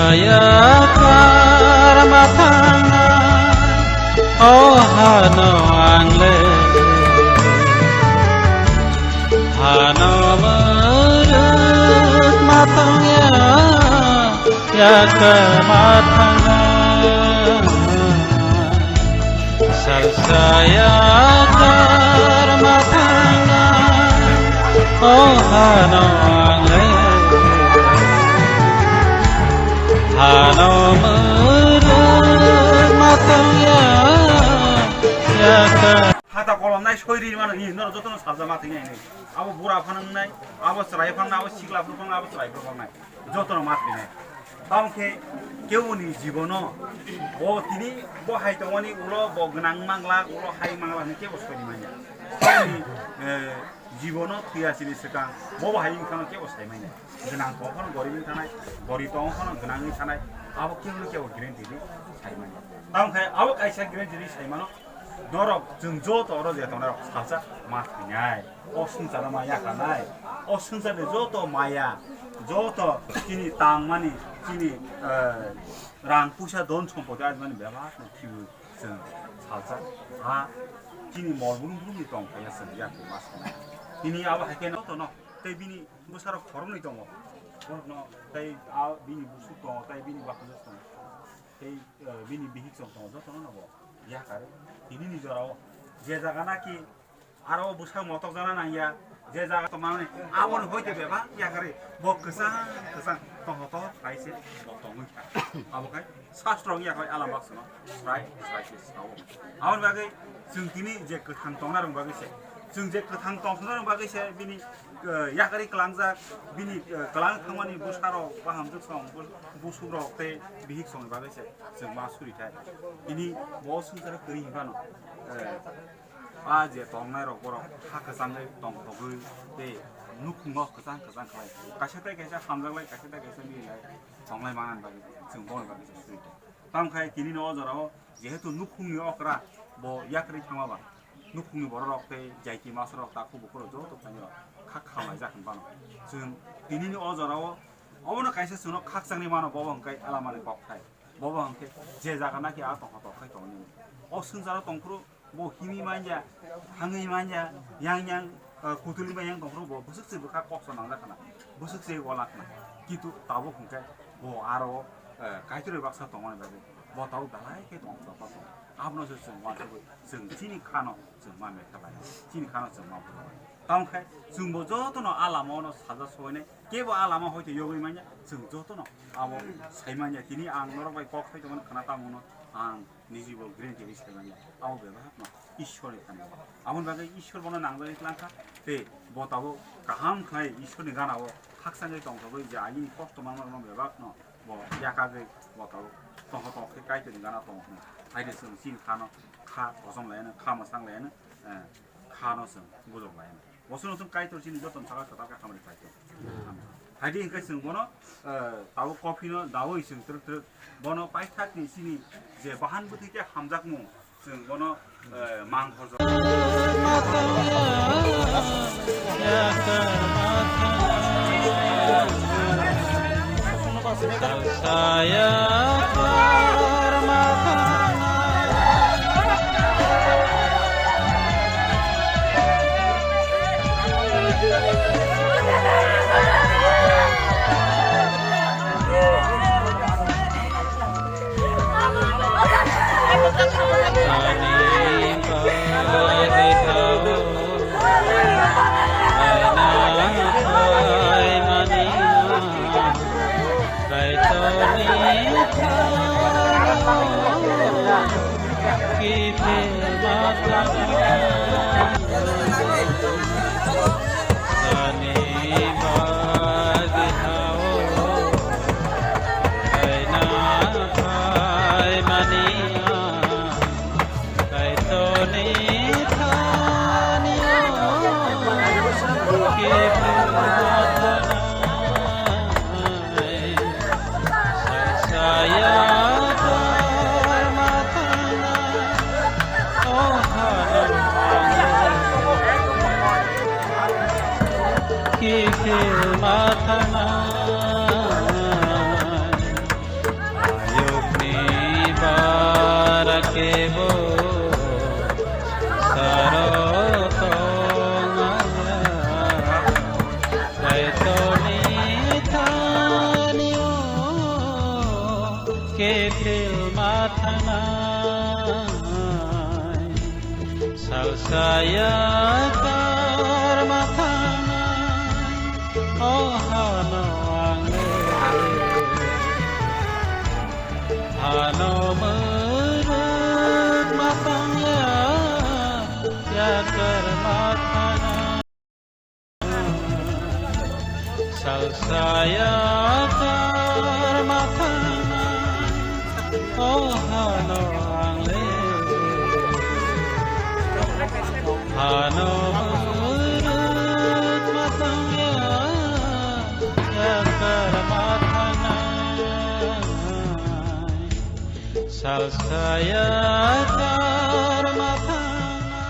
saya karmatana oh hano angle hano merut matangnya ya karmatana sal saya karmatana oh hano angle hano merut matangnya ya 하다 골랐나이 소리만 이 너는 저도 사자 마팅이 아니 아버 보라 파는 나이 아버 스라이 파는 아버 시글라 파는 아버 스라이 파는 나이 저도 마팅이 다음에 겨우니 집어넣어 뭐 디니 뭐 하이동원이 울어 뭐 그냥 망라 울어 하이 망라는 게 무슨 소리만이야 소리 집어넣어 뒤아시리 있을까 뭐 하이 인상을 깨고 살만이야 그냥 거하는 거리는 사나이 거리 동하는 그냥이 사나이 아버 키우는 깨고 기른 디니 살만이야 다음에 아버 가이사 기른 디니 살만어 너로 증조 떨어져 너로 살짝 마트냐이 순자로 마야 가나이 순자에 저도 마야 저도 지니 땅만이 지니 랑 부셔 돈 총보다 아니면 매마 키우 좀 살짝 아 지니 멀부름부름이 동 가야서 야 맞습니다 이니 아바 할게는 또너 대비니 무사로 걸음이 동어 너 대이 아 비니 무수도 대이 비니 바꾸었어 대이 비니 비익성 동 저는 뭐 야가래 이니 저라고 제자가나키 아로 무상 못하잖아 나야 제자가 또 마음에 아무는 호이때 배봐 야가래 뭐 그상 또또 라이스 또는 아버가 사스트롱이 야가 알아봤어 라이스 아무 바게 증기니 이제 그 한동나는 바게세 증제 그 한동나는 바게세 비니 그 야가리 클랑자 비니 클랑 상만이 부사로 바함적성 부수로 때 비익성 바게세 정말 수리다 이니 뭐 순서를 그린 바는 아제 동나로 보러 하크상의 동독의 때 누군가 그상 가이 가셔대게서 함장ላይ 가셔대게서 미래 정말 많은 바기 정보를 바기 수있다 다음 가에 디니는 어저라고 제해도 누군이 어그라 뭐 야크리 참아봐 누군이 뭐라고 때 자이키 마스로 딱고 보고로 저도 아니라 카카오가 작은 바는 지금 디니는 어저라고 어머나 가이셔스는 각상이 많아 보방가이 알아만의 법타이 보방게 제자가 나게 아도 하도 하이 도니 순자로 동크로 뭐 힘이 많냐 항의 많냐 양양 고들리만 양 동으로 뭐 무식세부 갖고 없어 나가나 무식세 올라가나 기도 따보 그러니까 뭐 알아 가이드를 박사 동안에 봐도 뭐 따보 나라에게 동서 봐서 아무나서 좀 와가지고 좀 진이 카노 좀 마음에 가봐요 진이 카노 좀 마음에 다음 게 지금 뭐 저도는 알아모는 사자 소원에 개보 알아모 호이트 요구이 많냐 지금 저도는 아뭐 사이만냐 디니 안 너러바이 꼭 해도는 하나다 모노 안 니지보 그랜 제리 세만냐 아무 배가 하나 이슈를 타는 아무런 바가 이슈를 보는 낭자리 랑카 네 뭐다고 가함 카이 이슈를 가나고 학생의 동서도 이제 아니 꼭도 만나는 배가 뭐 약하게 뭐다고 동서도 가이드는 가나 동 아이들은 신 카노 카 고성래는 카마상래는 카노선 무조건래는 무슨 가이드를 지는 어떤 자가 저다가 하면 가이드 하이딩 그슨 거는 다우 커피는 나오 있음 들 뭐는 파이타티 신이 이제 바한부터 이제 함작무 지금 뭐는 망고죠 kebo saroto kaito ni thanio ketil mathana salsaya kar mathana ohano ange hano murut matangya ya kar mathana salsaya kar mathana ohano ange hano murut matangya ya kar mathana salsaya kar mathana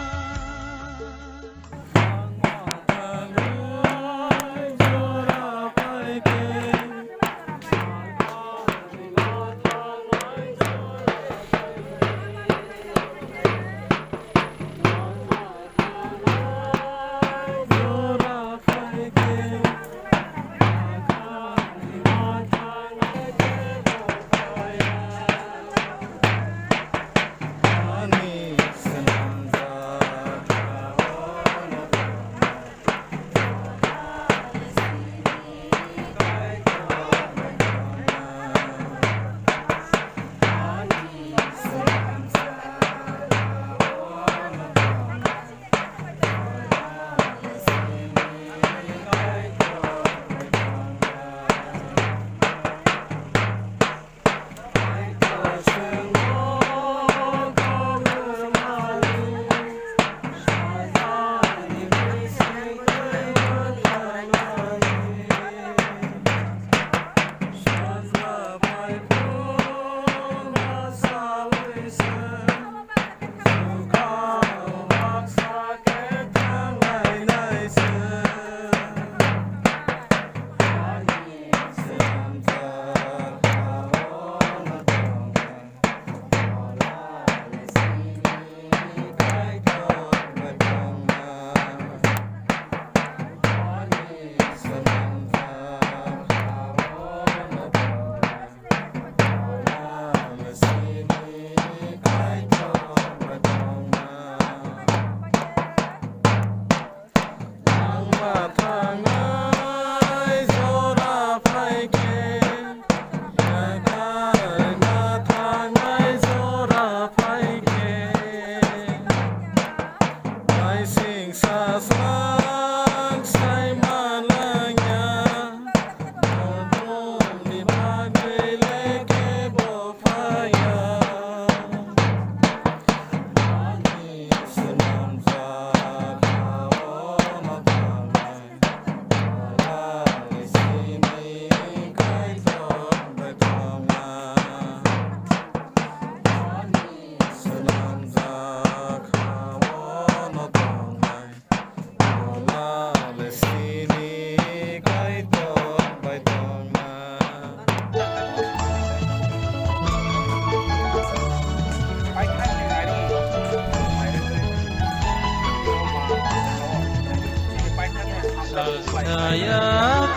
salsaya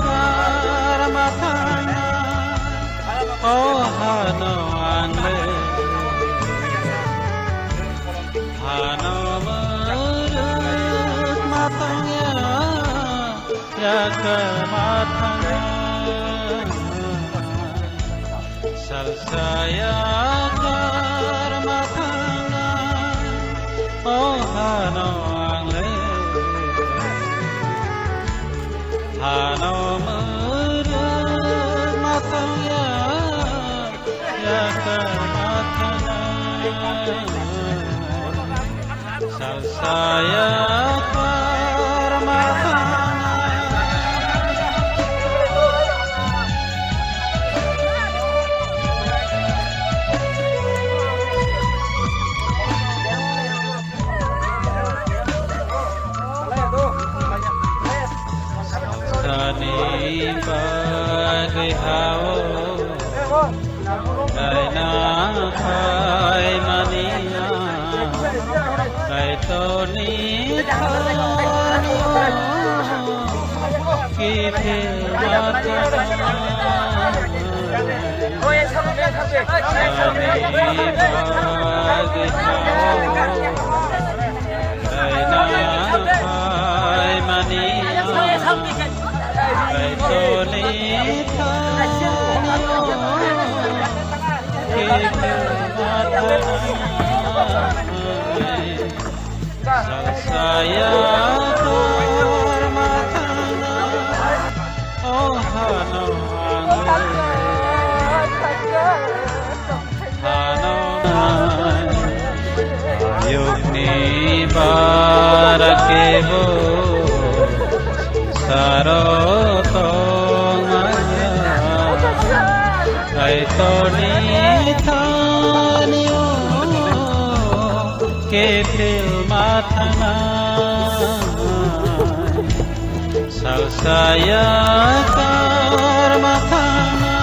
kar mathana ohano ange hano murut matangya ya kar mathana salsaya kar mathana ohano ange hano murut matangya ya kar mathana salsaya kar mathana Bagai hawa Dai na khai mani Saya bermatana, oh hano yukni barakebo sarotongaya kaitoni thanyo kepil matana salsaya karmatana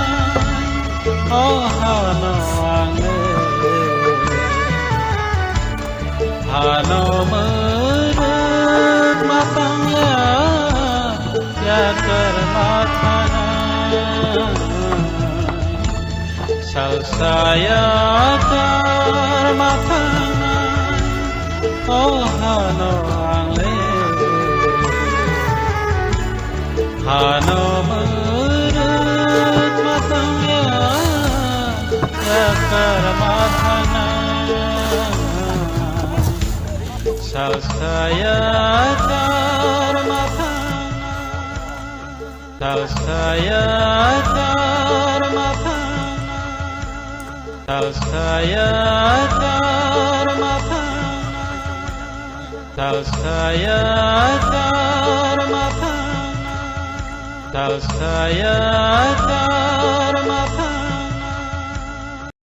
oh hano hano menurut matanya ya kermatana salsaya kermatana oh hano angle hano menurut matanya ya kermatana salsaya karmatana salsaya karmatana salsaya karmatana salsaya karmatana salsaya